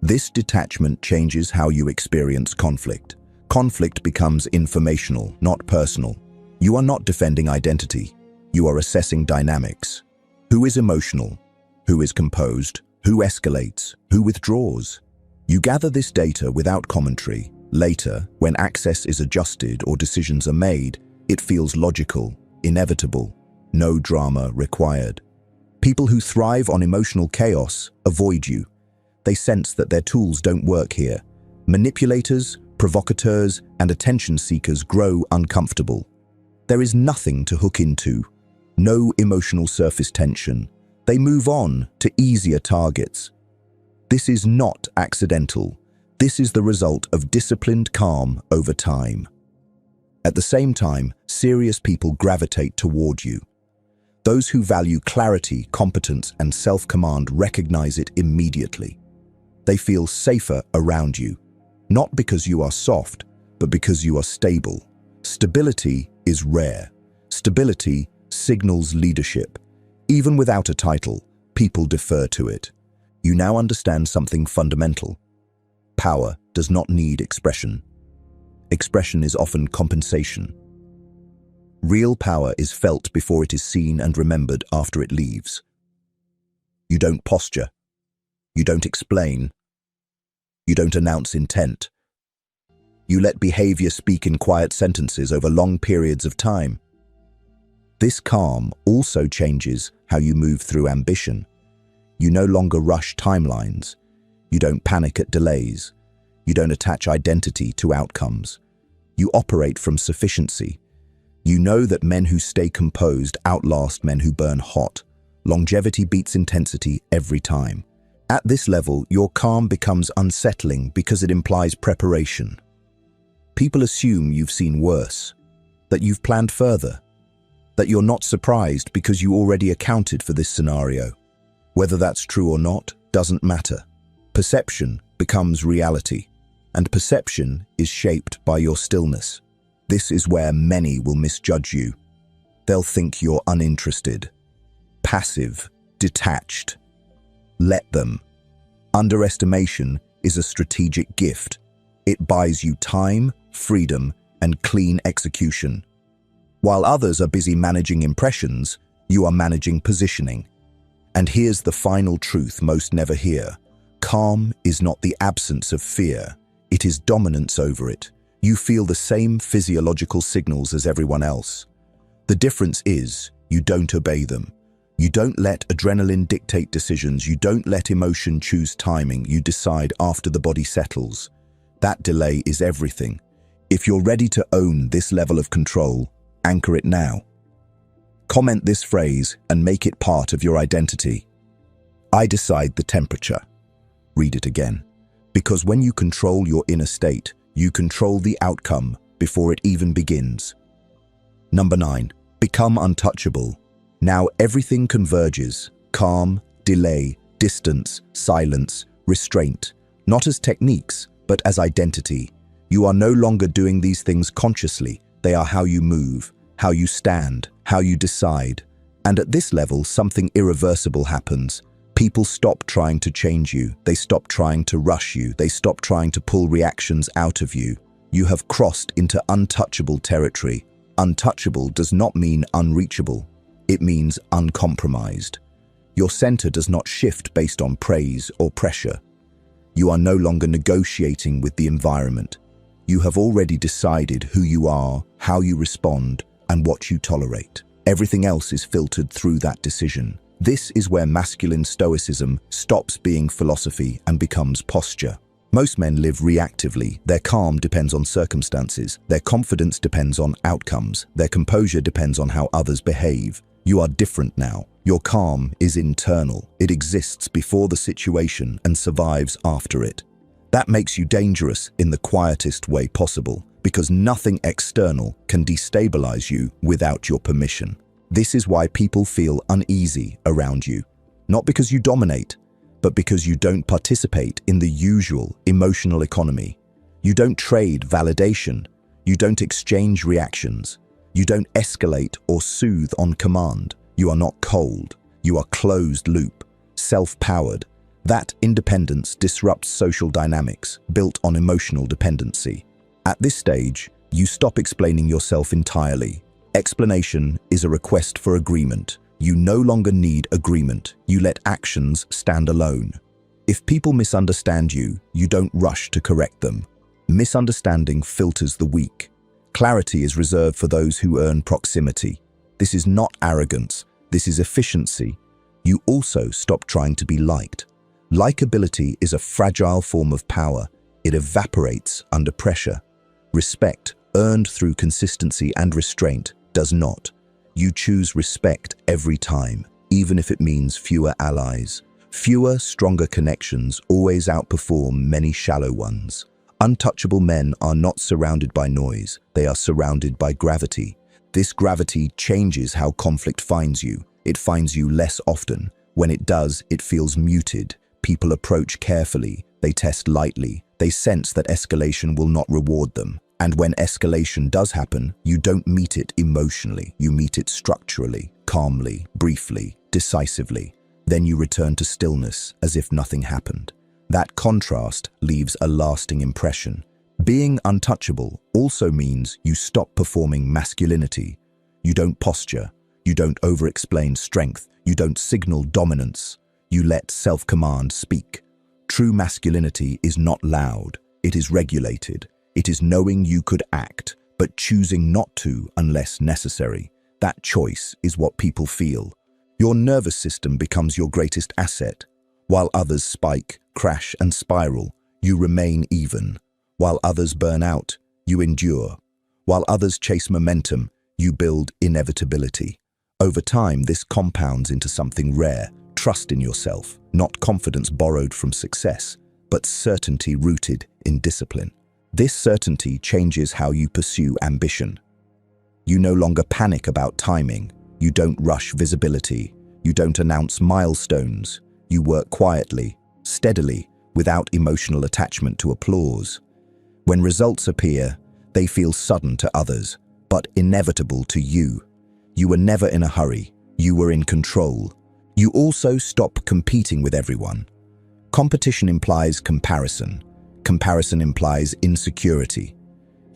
This detachment changes how you experience conflict. Conflict becomes informational, not personal. You are not defending identity. You are assessing dynamics. Who is emotional? Who is composed? Who escalates? Who withdraws? You gather this data without commentary. Later, when access is adjusted or decisions are made, it feels logical, inevitable, no drama required. People who thrive on emotional chaos avoid you. They sense that their tools don't work here. Manipulators, provocateurs, and attention seekers grow uncomfortable. There is nothing to hook into, no emotional surface tension. They move on to easier targets. This is not accidental. This is the result of disciplined calm over time. At the same time, serious people gravitate toward you. Those who value clarity, competence, and self-command recognize it immediately. They feel safer around you, not because you are soft, but because you are stable. Stability is rare. Stability signals leadership. Even without a title, people defer to it. You now understand something fundamental. Power does not need expression. Expression is often compensation. Real power is felt before it is seen and remembered after it leaves. You don't posture. You don't explain. You don't announce intent. You let behavior speak in quiet sentences over long periods of time. This calm also changes how you move through ambition. You no longer rush timelines. You don't panic at delays. You don't attach identity to outcomes. You operate from sufficiency. You know that men who stay composed outlast men who burn hot. Longevity beats intensity every time. At this level, your calm becomes unsettling because it implies preparation. People assume you've seen worse, that you've planned further, that you're not surprised because you already accounted for this scenario. Whether that's true or not doesn't matter. Perception becomes reality, and perception is shaped by your stillness. This is where many will misjudge you. They'll think you're uninterested, passive, detached. Let them. Underestimation is a strategic gift. It buys you time, freedom, and clean execution. While others are busy managing impressions, you are managing positioning. And here's the final truth most never hear. Calm is not the absence of fear. It is dominance over it. You feel the same physiological signals as everyone else. The difference is you don't obey them. You don't let adrenaline dictate decisions. You don't let emotion choose timing. You decide after the body settles. That delay is everything. If you're ready to own this level of control, anchor it now. Comment this phrase and make it part of your identity. I decide the temperature. Read it again. Because when you control your inner state, you control the outcome before it even begins. Number 9. Become untouchable. Now everything converges. Calm, delay, distance, silence, restraint. Not as techniques, but as identity. You are no longer doing these things consciously. They are how you move, how you stand, how you decide. And at this level, something irreversible happens. People stop trying to change you. They stop trying to rush you. They stop trying to pull reactions out of you. You have crossed into untouchable territory. Untouchable does not mean unreachable. It means uncompromised. Your center does not shift based on praise or pressure. You are no longer negotiating with the environment. You have already decided who you are, how you respond, and what you tolerate. Everything else is filtered through that decision. This is where masculine stoicism stops being philosophy and becomes posture. Most men live reactively. Their calm depends on circumstances. Their confidence depends on outcomes. Their composure depends on how others behave. You are different now. Your calm is internal. It exists before the situation and survives after it. That makes you dangerous in the quietest way possible, because nothing external can destabilize you without your permission. This is why people feel uneasy around you. Not because you dominate, but because you don't participate in the usual emotional economy. You don't trade validation. You don't exchange reactions. You don't escalate or soothe on command. You are not cold. You are closed loop, self-powered. That independence disrupts social dynamics built on emotional dependency. At this stage, you stop explaining yourself entirely. Explanation is a request for agreement. You no longer need agreement. You let actions stand alone. If people misunderstand you, you don't rush to correct them. Misunderstanding filters the weak. Clarity is reserved for those who earn proximity. This is not arrogance. This is efficiency. You also stop trying to be liked. Likability is a fragile form of power. It evaporates under pressure. Respect, earned through consistency and restraint, does not. You choose respect every time, even if it means fewer allies. Fewer, stronger connections always outperform many shallow ones. Untouchable men are not surrounded by noise. They are surrounded by gravity. This gravity changes how conflict finds you. It finds you less often. When it does, it feels muted. People approach carefully. They test lightly. They sense that escalation will not reward them. And when escalation does happen, you don't meet it emotionally. You meet it structurally, calmly, briefly, decisively. Then you return to stillness as if nothing happened. That contrast leaves a lasting impression. Being untouchable also means you stop performing masculinity. You don't posture. You don't over-explain strength. You don't signal dominance. You let self-command speak. True masculinity is not loud. It is regulated. It is knowing you could act, but choosing not to unless necessary. That choice is what people feel. Your nervous system becomes your greatest asset. While others spike, crash, and spiral, you remain even. While others burn out, you endure. While others chase momentum, you build inevitability. Over time, this compounds into something rare. Trust in yourself, not confidence borrowed from success, but certainty rooted in discipline. This certainty changes how you pursue ambition. You no longer panic about timing. You don't rush visibility. You don't announce milestones. You work quietly, steadily, without emotional attachment to applause. When results appear, they feel sudden to others, but inevitable to you. You were never in a hurry. You were in control. You also stop competing with everyone. Competition implies comparison. Comparison implies insecurity.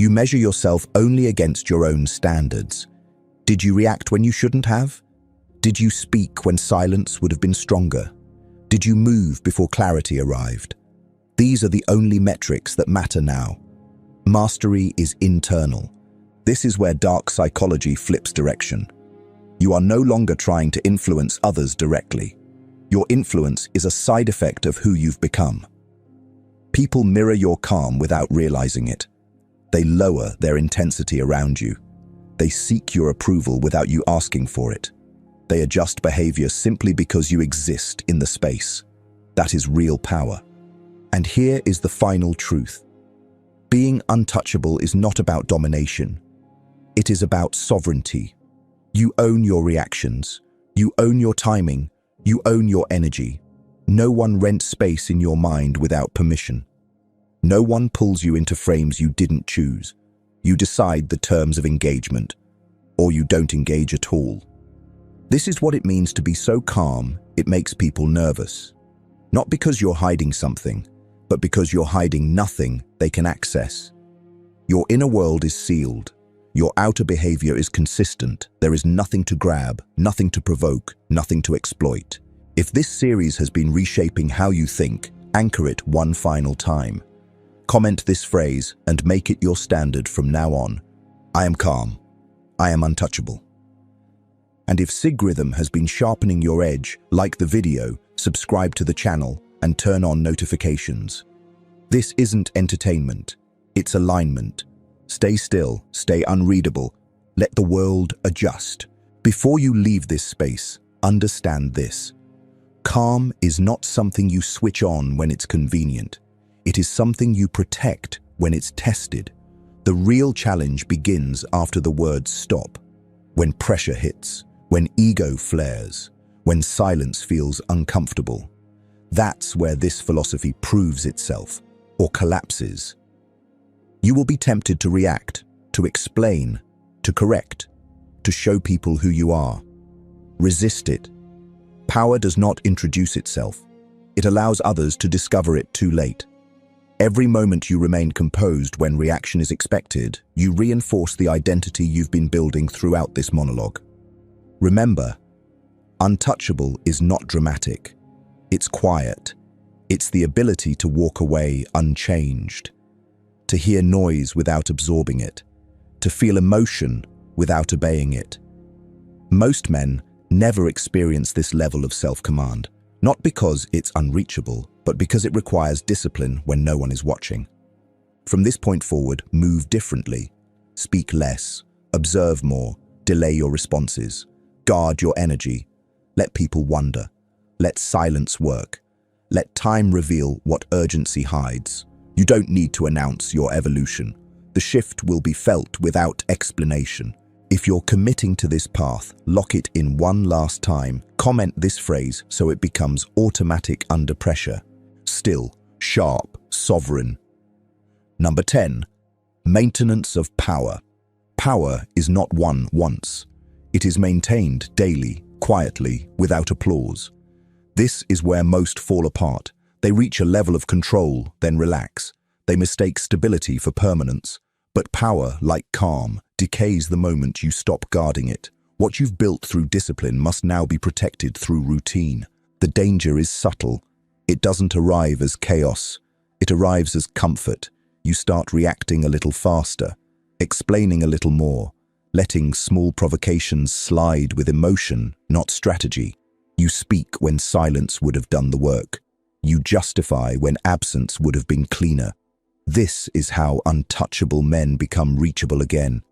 You measure yourself only against your own standards. Did you react when you shouldn't have? Did you speak when silence would have been stronger? Did you move before clarity arrived? These are the only metrics that matter now. Mastery is internal. This is where dark psychology flips direction. You are no longer trying to influence others directly. Your influence is a side effect of who you've become. People mirror your calm without realizing it. They lower their intensity around you. They seek your approval without you asking for it. They adjust behavior simply because you exist in the space. That is real power. And here is the final truth. Being untouchable is not about domination. It is about sovereignty. You own your reactions. You own your timing. You own your energy. No one rents space in your mind without permission. No one pulls you into frames you didn't choose. You decide the terms of engagement, or you don't engage at all. This is what it means to be so calm, it makes people nervous. Not because you're hiding something, but because you're hiding nothing they can access. Your inner world is sealed. Your outer behavior is consistent. There is nothing to grab, nothing to provoke, nothing to exploit. If this series has been reshaping how you think, anchor it one final time. Comment this phrase and make it your standard from now on. I am calm. I am untouchable. And if Sig Rhythm has been sharpening your edge, like the video, subscribe to the channel, and turn on notifications. This isn't entertainment. It's alignment. Stay still, stay unreadable. Let the world adjust. Before you leave this space, understand this. Calm is not something you switch on when it's convenient. It is something you protect when it's tested. The real challenge begins after the words stop, when pressure hits, when ego flares, when silence feels uncomfortable. That's where this philosophy proves itself, or collapses. You will be tempted to react, to explain, to correct, to show people who you are. Resist it. Power does not introduce itself. It allows others to discover it too late. Every moment you remain composed when reaction is expected, you reinforce the identity you've been building throughout this monologue. Remember, untouchable is not dramatic. It's quiet. It's the ability to walk away unchanged, to hear noise without absorbing it, to feel emotion without obeying it. Most men never experience this level of self-command, not because it's unreachable, but because it requires discipline when no one is watching. From this point forward, move differently. Speak less, observe more, delay your responses, guard your energy. Let people wonder. Let silence work. Let time reveal what urgency hides. You don't need to announce your evolution. The shift will be felt without explanation. If you're committing to this path, lock it in one last time. Comment this phrase so it becomes automatic under pressure. Still, sharp, sovereign. Number 10. Maintenance of power. Power is not won once. It is maintained daily, quietly, without applause. This is where most fall apart. They reach a level of control, then relax. They mistake stability for permanence. But power, like calm, decays the moment you stop guarding it. What you've built through discipline must now be protected through routine. The danger is subtle. It doesn't arrive as chaos. It arrives as comfort. You start reacting a little faster, explaining a little more, letting small provocations slide with emotion, not strategy. You speak when silence would have done the work. You justify when absence would have been cleaner. This is how untouchable men become reachable again.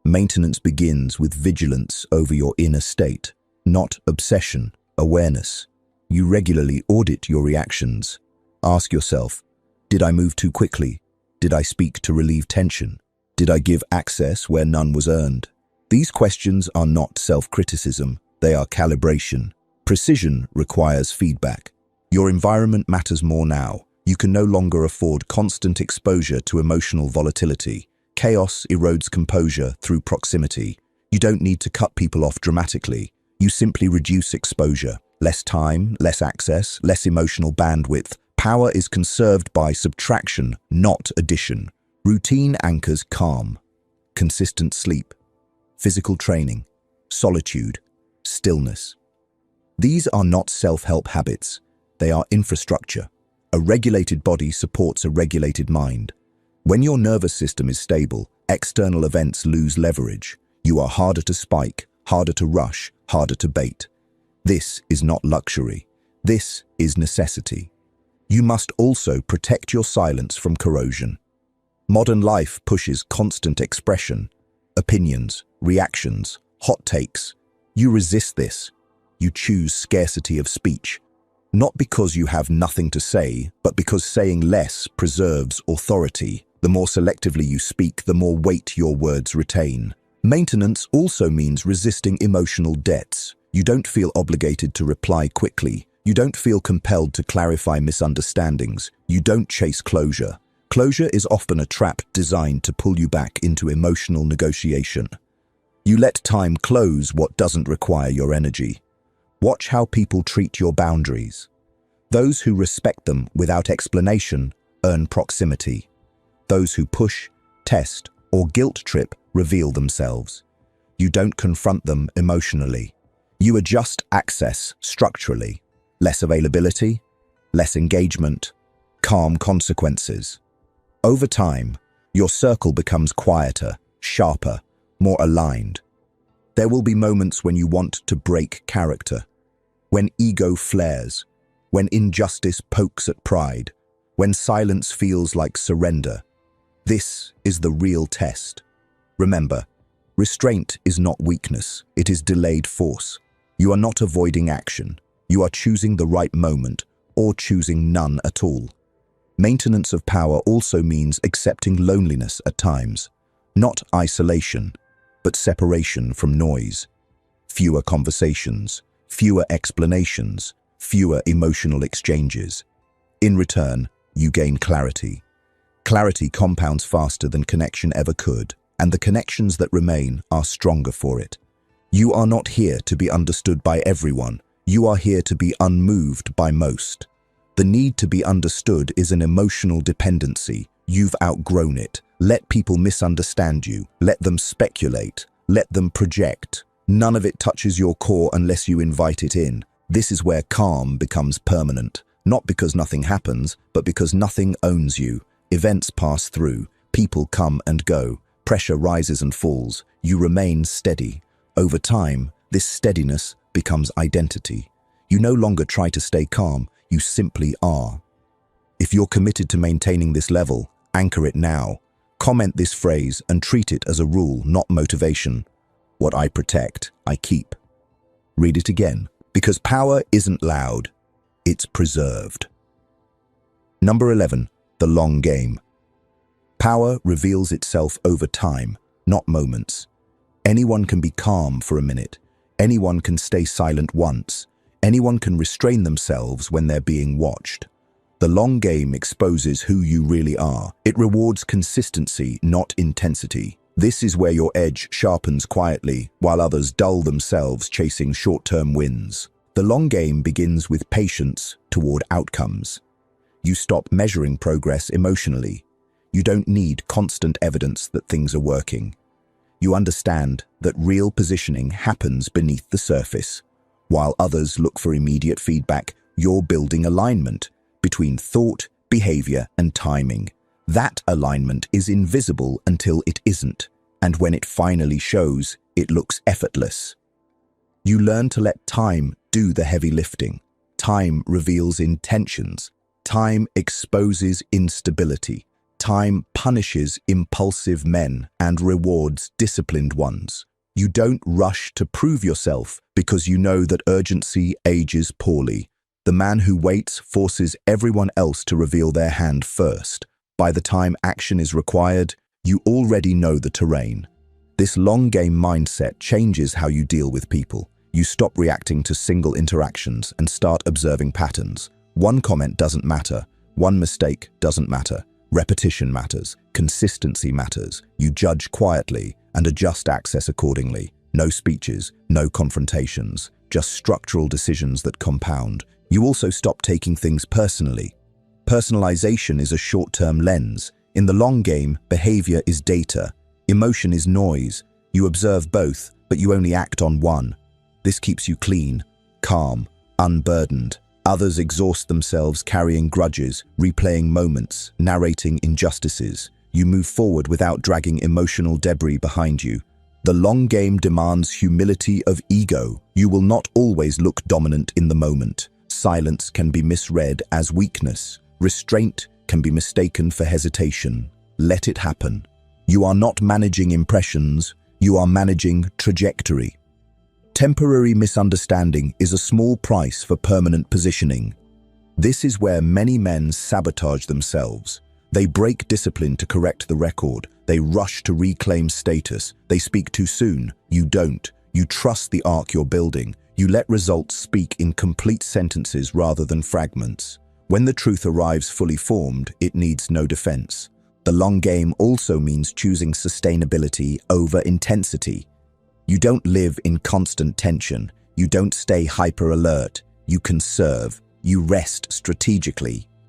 Maintenance begins with vigilance over your inner state, not obsession, awareness. You regularly audit your reactions. Ask yourself, did I move too quickly? Did I speak to relieve tension? Did I give access where none was earned? These questions are not self-criticism, they are calibration. Precision requires feedback. Your environment matters more now. You can no longer afford constant exposure to emotional volatility. Chaos erodes composure through proximity. You don't need to cut people off dramatically. You simply reduce exposure. Less time, less access, less emotional bandwidth. Power is conserved by subtraction, not addition. Routine anchors calm. Consistent sleep. Physical training. Solitude. Stillness. These are not self-help habits. They are infrastructure. A regulated body supports a regulated mind. When your nervous system is stable, external events lose leverage. You are harder to spike, harder to rush, harder to bait. This is not luxury. This is necessity. You must also protect your silence from corrosion. Modern life pushes constant expression, opinions, reactions, hot takes. You resist this. You choose scarcity of speech. Not because you have nothing to say, but because saying less preserves authority. The more selectively you speak, the more weight your words retain. Maintenance also means resisting emotional debts. You don't feel obligated to reply quickly. You don't feel compelled to clarify misunderstandings. You don't chase closure. Closure is often a trap designed to pull you back into emotional negotiation. You let time close what doesn't require your energy. Watch how people treat your boundaries. Those who respect them without explanation earn proximity. Those who push, test, or guilt trip reveal themselves. You don't confront them emotionally. You adjust access structurally. Less availability, less engagement, calm consequences. Over time, your circle becomes quieter, sharper, more aligned. There will be moments when you want to break character, when ego flares, when injustice pokes at pride, when silence feels like surrender. This is the real test. Remember, Restraint is not weakness, it is delayed force. You are not avoiding action. You are choosing the right moment, or choosing none at all. Maintenance of power also means accepting loneliness at times. Not isolation, but separation from noise. Fewer conversations, fewer explanations, fewer emotional exchanges. In return, you gain clarity. Clarity compounds faster than connection ever could, and the connections that remain are stronger for it. You are not here to be understood by everyone. You are here to be unmoved by most. The need to be understood is an emotional dependency. You've outgrown it. Let people misunderstand you. Let them speculate. Let them project. None of it touches your core unless you invite it in. This is where calm becomes permanent. Not because nothing happens, but because nothing owns you. Events pass through. People come and go. Pressure rises and falls. You remain steady. Over time, this steadiness becomes identity. You no longer try to stay calm. You simply are. If you're committed to maintaining this level, anchor it now. Comment this phrase and treat it as a rule, not motivation. What I protect, I keep. Read it again. Because power isn't loud, it's preserved. Number 11, the long game. Power reveals itself over time, not moments. Anyone can be calm for a minute. Anyone can stay silent once. Anyone can restrain themselves when they're being watched. The long game exposes who you really are. It rewards consistency, not intensity. This is where your edge sharpens quietly, while others dull themselves chasing short-term wins. The long game begins with patience toward outcomes. You stop measuring progress emotionally. You don't need constant evidence that things are working. You understand that real positioning happens beneath the surface. While others look for immediate feedback, you're building alignment between thought, behavior, and timing. That alignment is invisible until it isn't, and when it finally shows, it looks effortless. You learn to let time do the heavy lifting. Time reveals intentions. Time exposes instability. Time punishes impulsive men and rewards disciplined ones. You don't rush to prove yourself because you know that urgency ages poorly. The man who waits forces everyone else to reveal their hand first. By the time action is required, you already know the terrain. This long game mindset changes how you deal with people. You stop reacting to single interactions and start observing patterns. One comment doesn't matter. One mistake doesn't matter. Repetition matters. Consistency matters. You judge quietly and adjust access accordingly. No speeches, no confrontations, just structural decisions that compound. You also stop taking things personally. Personalization is a short-term lens. In the long game, behavior is data. Emotion is noise. You observe both, but you only act on one. This keeps you clean, calm, unburdened. Others exhaust themselves carrying grudges, replaying moments, narrating injustices. You move forward without dragging emotional debris behind you. The long game demands humility of ego. You will not always look dominant in the moment. Silence can be misread as weakness. Restraint can be mistaken for hesitation. Let it happen. You are not managing impressions, you are managing trajectory. Temporary misunderstanding is a small price for permanent positioning. This is where many men sabotage themselves. They break discipline to correct the record. They rush to reclaim status. They speak too soon. You don't. You trust the arc you're building. You let results speak in complete sentences rather than fragments. When the truth arrives fully formed, it needs no defense. The long game also means choosing sustainability over intensity. You don't live in constant tension. You don't stay hyper alert. You conserve. You rest strategically.